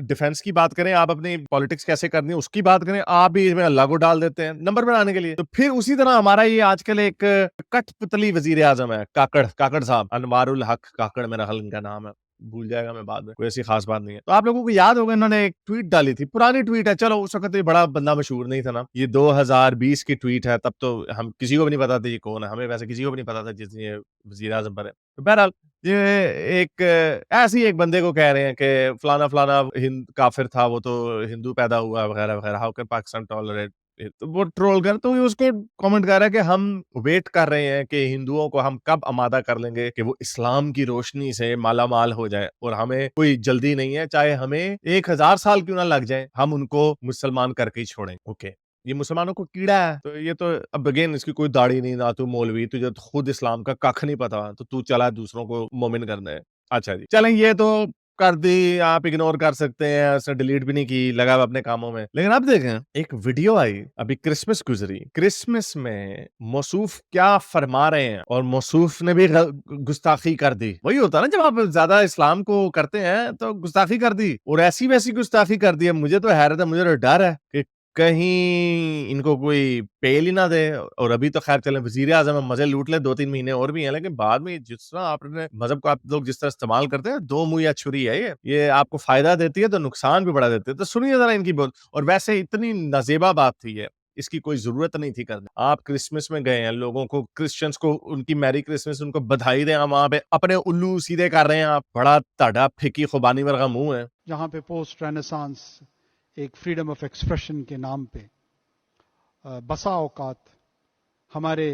Defence کی بات کریں, آپ اپنی پالیٹکس کیسے کرنی ہے اس کی بات کریں, آپ بھی اس میں اللہ کو ڈال دیتے ہیں نمبر بنانے کے لیے. تو پھر اسی طرح ہمارا یہ آج کل ایک کٹ پتلی وزیر اعظم ہے, کاکڑ صاحب, انوار الحق کاکڑ میرا خیال ان کا نام ہے, بھول جائے گا میں بعد میں, کوئی ایسی خاص بات نہیں ہے. تو آپ لوگوں کو یاد ہوگا انہوں نے ایک ٹویٹ ڈالی تھی, پرانی ٹویٹ ہے, چلو اس وقت یہ بڑا بندہ مشہور نہیں تھا نا, یہ 2020 کی ٹویٹ ہے, تب تو ہم کسی کو بھی نہیں پتا تھا یہ کون ہے, ہمیں ویسے کسی کو بھی نہیں پتا تھا جس نے یہ وزیر اعظم پر ہے. تو بہرحال یہ ایک ایسے ہی ایک بندے کو کہہ رہے ہیں کہ فلانا فلانا کافر تھا, وہ تو ہندو پیدا ہوا وغیرہ وغیرہ, ہاؤ کین پاکستان ٹالریٹ. تو وہ ٹرول کر, تو اس کو کامنٹ کر رہا ہے کہ ہم ویٹ کر رہے ہیں کہ ہندوؤں کو ہم کب آمادہ کر لیں گے کہ وہ اسلام کی روشنی سے مالا مال ہو جائے, اور ہمیں کوئی جلدی نہیں ہے, چاہے ہمیں 1000 سال کیوں نہ لگ جائے, ہم ان کو مسلمان کر کے ہی چھوڑیں. اوکے, یہ مسلمانوں کو کیڑا ہے, تو یہ تو اب اگین اس کی کوئی داڑھی نہیں, نہ تو مولوی, تجھے خود اسلام کا کھ نہیں پتا, تو چلا دوسروں کو مومن کرنا ہے. اچھا جی, چلیں یہ تو کر دی, آپ اگنور کر سکتے ہیں, اس نے ڈیلیٹ بھی نہیں کی, لگا اپنے کاموں میں. لیکن اب دیکھیں, ایک ویڈیو آئی ابھی, کرسمس گزری, کرسمس میں موصوف کیا فرما رہے ہیں, اور موصوف نے بھی گستاخی کر دی. وہی ہوتا نا, جب آپ زیادہ اسلام کو کرتے ہیں تو گستاخی کر دی, اور ایسی ویسی گستاخی کر دی. مجھے تو حیرت ہے, مجھے تو ڈر ہے کہ کہیں ان کو کوئی پیل ہی نہ دے. اور ابھی تو خیر چلیں وزیر اعظم مزے لوٹ لے, 2-3 مہینے اور بھی ہیں, لیکن بعد میں جس طرح آپ نے مذہب کو آپ لوگ جس طرح استعمال کرتے ہیں, 2 منہ یا چھری ہے یہ آپ کو فائدہ دیتی ہے تو نقصان بھی بڑا دیتی ہے. تو سنیے ذرا ان کی بات. اور ویسے اتنی نازیبا بات تھی یہ, اس کی کوئی ضرورت نہیں تھی کرنے. آپ کرسمس میں گئے ہیں, لوگوں کو کرسچنس کو ان کی میری کرسمس ان کو بدھائی دیں, وہاں پہ اپنے الو سیدھے کر رہے ہیں. آپ بڑا تاڑا پھکی خوبانی ورگا منہ ہے. جہاں پہ پوسٹ رینیسانس ایک فریڈم آف ایکسپریشن کے نام پہ بسا اوقات ہمارے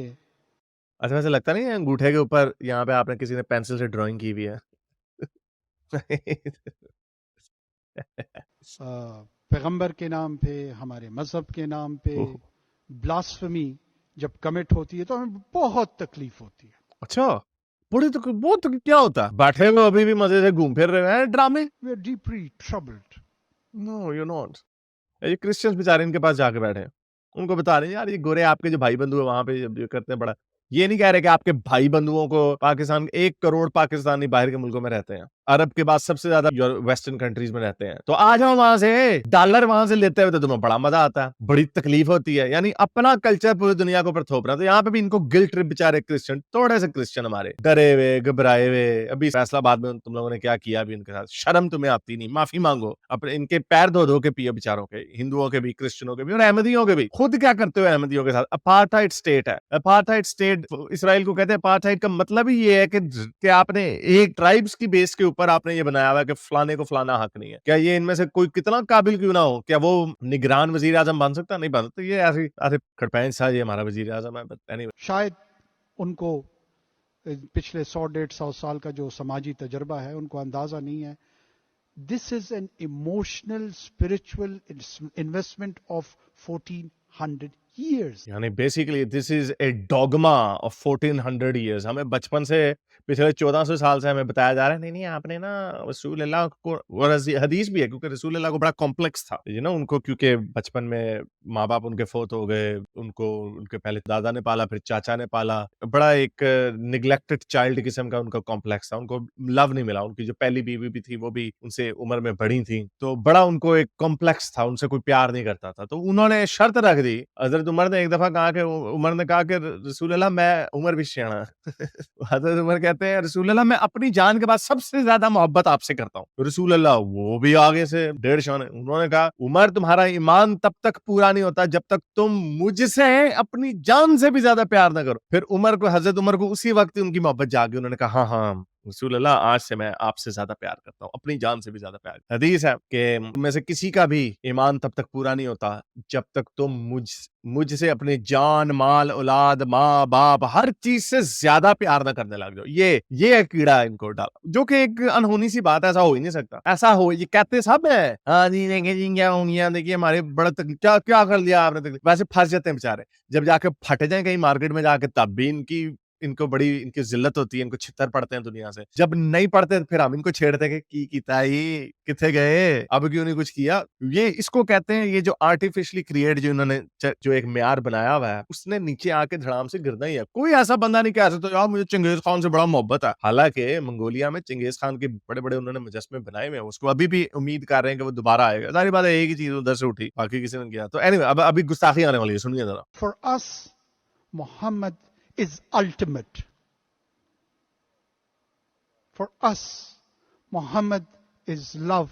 اچھا, ویسے لگتا نہیں ہے انگوٹھے کے اوپر یہاں پہ آپ نے کسی نے پینسل سے ڈرائنگ کی ہوئی ہے. پیغمبر کے نام پہ, ہمارے مذہب کے نام پہ بلاسفمی جب کمٹ ہوتی ہے تو ہمیں بہت تکلیف ہوتی ہے. اچھا, بڑی تو بہت کیا ہوتا ہے, بیٹھے ہوئے ابھی بھی مزے سے گھوم پھر رہے ہیں ڈرامے. We are deeply troubled. No you not. یہ کرسچنس بیچارے ان کے پاس جا کے بیٹھے ہیں, ان کو بتا رہے ہیں یار یہ گورے آپ کے جو بھائی بندو ہیں وہاں پہ جو کرتے ہیں, بڑا یہ نہیں کہہ رہے کہ آپ کے بھائی بندوؤں کو پاکستان 1 کروڑ پاکستانی باہر کے ملکوں میں رہتے ہیں, عرب کے بعد سب سے زیادہ ویسٹرن کنٹریز میں رہتے ہیں, تو آ جاؤ وہاں سے, ڈالر وہاں سے لیتے ہوئے تو تمہیں بڑا مزہ آتا ہے, بڑی تکلیف ہوتی ہے. یعنی اپنا کلچر پوری دنیا کے اوپر تھوپ رہا. تو یہاں پہ بھی ان کو گلٹ ٹرپ بیچارے کرسچن, تھوڑے سے کرسچن ہمارے ڈرے ہوئے گھبرائے ہوئے. ابھی فیصلہ آباد میں تم لوگوں نے کیا کیا بھی ان کے ساتھ, شرم تمہیں آتی نہیں, معافی مانگو, اپنے ان کے پیر دھو کے پیو بیچاروں کے, ہندوؤں کے بھی, کرسچنوں کے بھی, اور احمدیوں کے بھی. خود کیا کرتے ہو احمدیوں کے ساتھ؟ اپارٹھائڈ اسٹیٹ ہے, اپارٹھائڈ اسٹیٹ. اسرائیل کو کہتے ہیں اپارٹھائڈ کا مطلب ہی یہ ہے کہ آپ نے ایک ٹرائبس کی بیس کے اوپر آپ نے یہ بنایا ہوا ہے کہ فلانے کو فلانا حق نہیں ہے. کیا یہ ان میں سے کوئی کتنا قابل کیوں نہ ہو, کیا وہ نگران وزیر اعظم بن سکتا؟ نہیں بن سکتا. یہ ایسے کھڑپین سا یہ ہمارا وزیر اعظم ہے. شاید ان کو پچھلے 100-150 سال کا جو سماجی تجربہ ہے ان کو اندازہ نہیں ہے. This is an emotional spiritual investment of 1400 years. یعنی basically this is a dogma of 1400 years. ہمیں بچپن سے پچھلے 1400 سال سے ہمیں بتایا جا رہا ہے نہیں آپ نے نا رسول اللہ کو, اور حدیث بھی ہے کیونکہ رسول اللہ کو بڑا کمپلیکس تھا نا ان کو, کیونکہ بچپن میں ماں باپ ان کے فوت ہو گئے, ان کو ان کے پہلے دادا نے پالا, پھر چاچا نے پالا, بڑا ایک نگلیکٹڈ چائلڈ قسم کا ان کا کمپلیکس تھا. ان کو لو نہیں ملا, ان کی جو پہلی بیوی بھی تھی وہ بھی ان سے عمر میں بڑی تھی, تو بڑا ان کو ایک کمپلیکس تھا, ان سے کوئی پیار نہیں کرتا تھا. تو انہوں نے شرط رکھ دی, حضرت عمر نے ایک دفعہ کہا کہ عمر نے کہا کہ رسول اللہ میں, عمر بھی سیاںا, حضرت عمر کہتے ہیں رسول اللہ میں اپنی جان کے بعد سب سے زیادہ محبت آپ سے کرتا ہوں. رسول اللہ وہ بھی آگے سے 1.5 شانے, انہوں نے کہا عمر تمہارا ایمان تب تک پورا نہیں ہوتا جب تک تم مجھ سے اپنی جان سے بھی زیادہ پیار نہ کرو. پھر حضرت عمر کو اسی وقت ان کی محبت جاگی, انہوں نے کہا ہاں رسول اللہ آج سے میں آپ سے زیادہ پیار کرتا ہوں, اپنی جان سے بھی زیادہ پیار. حدیث ہے کہ تم میں سے کسی کا بھی ایمان تب تک پورا نہیں ہوتا جب تک تم مجھ سے اپنی جان, مال, اولاد, ماں باپ, ہر چیز سے زیادہ پیار نہ کرنے لگ جاؤ. یہ کیڑا ان کو ڈالا, جو کہ ایک انہونی سی بات ہے, ایسا ہو ہی نہیں سکتا. ایسا ہو, یہ کہتے سب ہیں ہاں جی کیا ہوں گیا, دیکھیے ہمارے بڑا کیا کر لیا آپ نے, ویسے پھنس جاتے ہیں بےچارے. جب جا کے پھٹ جائیں کہیں مارکیٹ میں جا کے, تب بھی ان کی ان کو بڑی ان کی ذلت ہوتی ہے, ان کو چھتر پڑتے ہیں دنیا سے, جب نہیں پڑھتے پھر ہم ان کو چھیڑتے ہیں کہ کی کیتا ہی کتنے گئے, اب کیوں نہیں کچھ کیا. یہ اس کو کہتے ہیں, یہ جو آرٹیفیشلی کریٹ جو انہوں نے جو ایک معیار بنایا ہوا ہے, اس نے نیچے آ کے دھڑام سے گرنا ہی ہے. کوئی ایسا بندہ نہیں کہہ سکتا یار مجھے چنگیز خان سے بڑا محبت ہے. حالانکہ منگولیا میں چنگیز خان کے بڑے بڑے انہوں نے مجسمے بنائے ہوئے ہیں, اس کو ابھی بھی امید کر رہے ہیں کہ وہ دوبارہ آئے گا. ظاہر بات ہے ایک ہی چیز ادھر سے اٹھی, باقی کسی نے کیا. تو اینی وے اب ابھی گستاخی آنے والی ہے, سنیے ذرا. For us, Muhammad is ultimate. For us, Muhammad is love,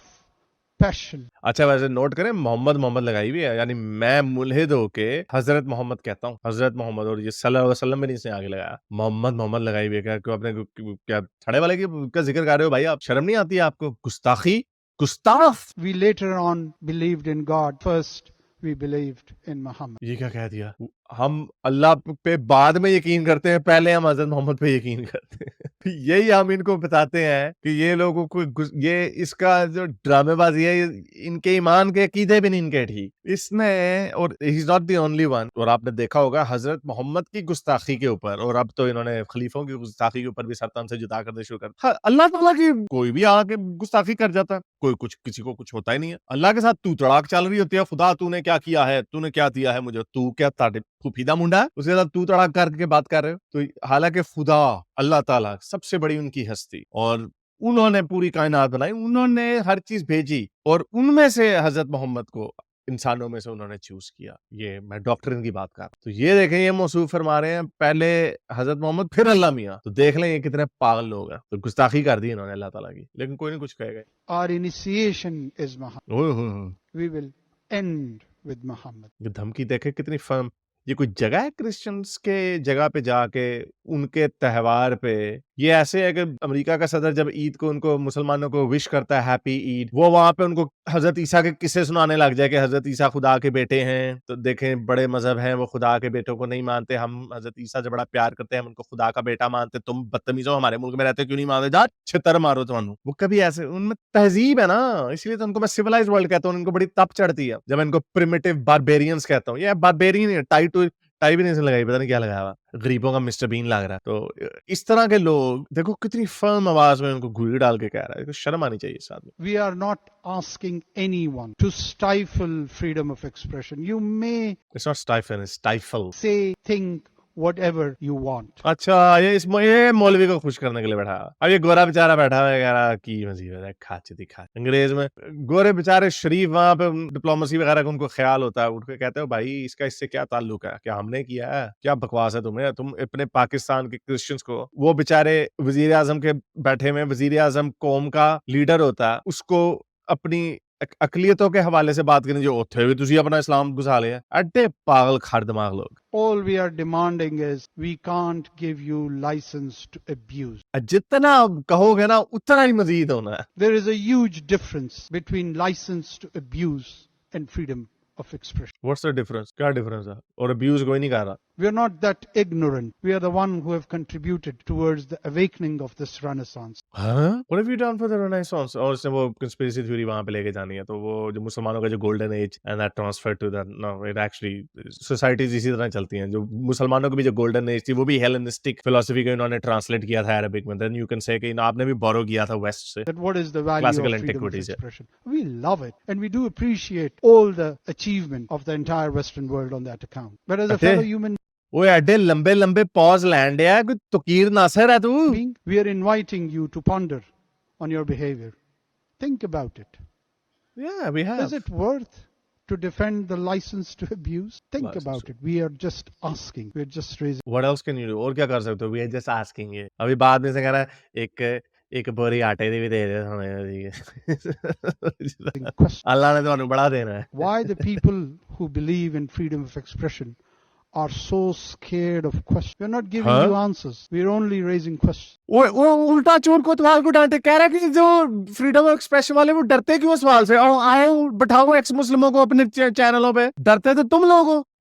passion. اچھا ویسے نوٹ کریں محمد لگائی بھی ہے, یعنی میں ملحد ہو کے حضرت محمد کہتا ہوں, حضرت محمد, اور یہ صلی اللہ علیہ وسلم میں نہیں سے آگے لگایا, محمد لگائی بھی ہے. کیا اپنے کیا چھڑے والے کا ذکر کر رہے ہو بھائی آپ؟ شرم نہیں آتی ہے آپ کو؟ گستاخی, گستاخ. We later on believed in God. First, we believed in Muhammad. یہ کیا کہہ دیا؟ ہم اللہ پہ بعد میں یقین کرتے ہیں, پہلے ہم حضرت محمد پہ یقین کرتے ہیں. یہی ہم ان کو بتاتے ہیں کہ یہ لوگوں کو یہ اس کا جو ڈرامے بازی ہے, ان کے ایمان کے عقیدے بھی نہیں ان کے ٹھیک. اس نے, اور he is not the only one, اور آپ نے دیکھا ہوگا حضرت محمد کی گستاخی کے اوپر, اور اب تو انہوں نے خلیفوں کی گستاخی کے اوپر بھی سر تن سے جدا کرنے شروع کر. اللہ تعالیٰ کی کوئی بھی آ کے گستاخی کر جاتا ہے, کوئی کچھ کسی کو کچھ ہوتا ہی نہیں ہے. اللہ کے ساتھ تو تڑاک چل رہی ہوتی ہے, خدا تو نے کیا کیا ہے, تو نے کیا دیا ہے مجھے, تو کیا پھوپھیدہ منڈا ہے, اس کے ساتھ تو تڑاک کر کے بات کر رہے ہو. تو حالانکہ خدا اللہ تعالیٰ سب سے بڑی ان کی ہستی, اور انہوں نے پوری کائنات بنائی, انہوں نے ہر چیز بھیجی, اور ان میں سے حضرت محمد کو انسانوں میں سے انہوں نے چوز کیا. یہ میں ڈاکٹرن کی بات کر رہا ہوں. تو یہ دیکھیں, یہ موصوف فرما رہے ہیں پہلے حضرت محمد پھر اللہ میاں. تو دیکھ لیں یہ کتنے پاگل لوگ ہیں. تو گستاخی کر دی انہوں نے اللہ تعالیٰ کی, لیکن کوئی نہیں کچھ کہے گا. Our initiation is Muhammad. We will end with Muhammad. یہ دھمکی دیکھے کتنی فرم. یہ کوئی جگہ ہے کرسچنس کے جگہ پہ جا کے ان کے تہوار پہ, یہ ایسے ہے کہ امریکہ کا صدر جب عید کو ان کو مسلمانوں کو وش کرتا ہے ہیپی عید, وہ وہاں پہ ان کو حضرت عیسیٰ کے قصے سنانے لگ جائے کہ حضرت عیسیٰ خدا کے بیٹے ہیں. تو دیکھیں بڑے مذہب ہیں, وہ خدا کے بیٹوں کو نہیں مانتے, ہم حضرت عیسیٰ سے بڑا پیار کرتے ہیں, ہم ان کو خدا کا بیٹا مانتے. تم بدتمیزوں, ہمارے ملک میں رہتے کیوں نہیں مانتے, جا چھتر مارو تمہوں. وہ کبھی ایسے, ان میں تہذیب ہے نا, اس لیے تو ان کو میں سیولائزڈ ورلڈ کہتا ہوں. ان کو بڑی تپ چڑھتی ہے جب میں ان کو پریمیٹیو باربیرینز کہتا ہوں. یہ باربیرین ٹائی بھی نہیں لگائی, پتہ نہیں کیا لگایا ہوا, غریبوں کا مسٹر بین لگ رہا ہے. تو اس طرح کے لوگ دیکھو کتنی فرم آواز میں ان کو گھوڑی ڈال کے کہہ رہا ہے. شرم آنی چاہیے اس آدمی. We are not asking anyone to stifle freedom of expression. You may It's not stifle, it's stifle. say, think whatever you want. اچھا, یہ مولوی کو خوش کرنے کے لیے بیٹھا. اب یہ گورا بیچارہ بیٹھا ہوا ہے, کہہ رہا کی مزید ہے, کھاچ دکھا. انگریز میں گورے بیچارے شریف وہاں پہ ڈپلومسی وغیرہ کا ان کو خیال ہوتا ہے, اٹھ کے کہتے ہو بھائی اس کا اس سے کیا تعلق ہے, کیا ہم نے کیا ہے, کیا بکواس ہے تمہیں, تم اپنے پاکستان کے کرسچنس کو. وہ بیچارے وزیر اعظم کے بیٹھے میں, وزیر اعظم قوم کا لیڈر ہوتا ہے, اس کو اپنی اقلیتوں کے حوالے سے بات کرنی, جو اوتھے بھی تسی اپنا اسلام گھسا لیا. اڈے پاگل کھڑ دماغ لوگ. All we are demanding is we can't give you license to abuse. جتنا کہو گے نا اتنا ہی مزید ہونا ہے. There is a huge difference between license to abuse and freedom of expression. What's the difference? کیا ڈفرنس ہے؟ اور ابیوز کوئی نہیں کر رہا. We are not that ignorant. We are the one who have contributed towards the awakening of this renaissance. ہاں, what have you done for the Renaissance? اور اس نے وہ conspiracy theory وہاں پہ لے کے جانی ہے, تو وہ جو مسلمانوں کا جو golden age and that transfer to the no it actually societies اسی طرح چلتی ہیں. جو مسلمانوں کی بھی جو golden age تھی وہ بھی Hellenistic philosophy کو انہوں نے translate کیا تھا Arabic میں. Then you can say کہ آپ نے بھی borrow کیا تھا West سے. That what is the value Classical of freedom of antiquities, yeah. expression. We love it and we do appreciate all the achievement of the entire Western world on that account. But as a Okay. fellow human وہ ایڈے لمبے لمبے pose land ہے, کوئی تقیر ناصر ہے تو. being, we are inviting you to ponder on your behavior. Think about it. Yeah, we have. Is it worth to defend the license to abuse? Think License about to- it. We are just asking. We are just raising. What else can you do? اور کیا کر سکتے ہو؟ We are just asking یہ. ابھی بعد میں سے کہہ رہا ہے ایک بوری آٹے دی بھی دے دے ہمیں. questions. اللہ نے تمہیں بڑا دینا ہے. Why the people who believe in freedom of expression are so scared of questions? We are not giving Huh? you answers. We are only raising questions. وہ الٹا چور کو تمہارے کو ڈانٹے, کہہ رہا ہے کہ جو فریڈم آف ایکسپریشن والے وہ ڈرتے کیوں سوال سے, اور آئے بٹھاؤ ایکس مسلموں کو اپنے چینلوں پہ, ڈرتے تو تم لوگ ہو.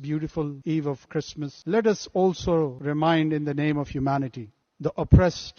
beautiful eve of Christmas, let us also remind in the name of humanity the oppressed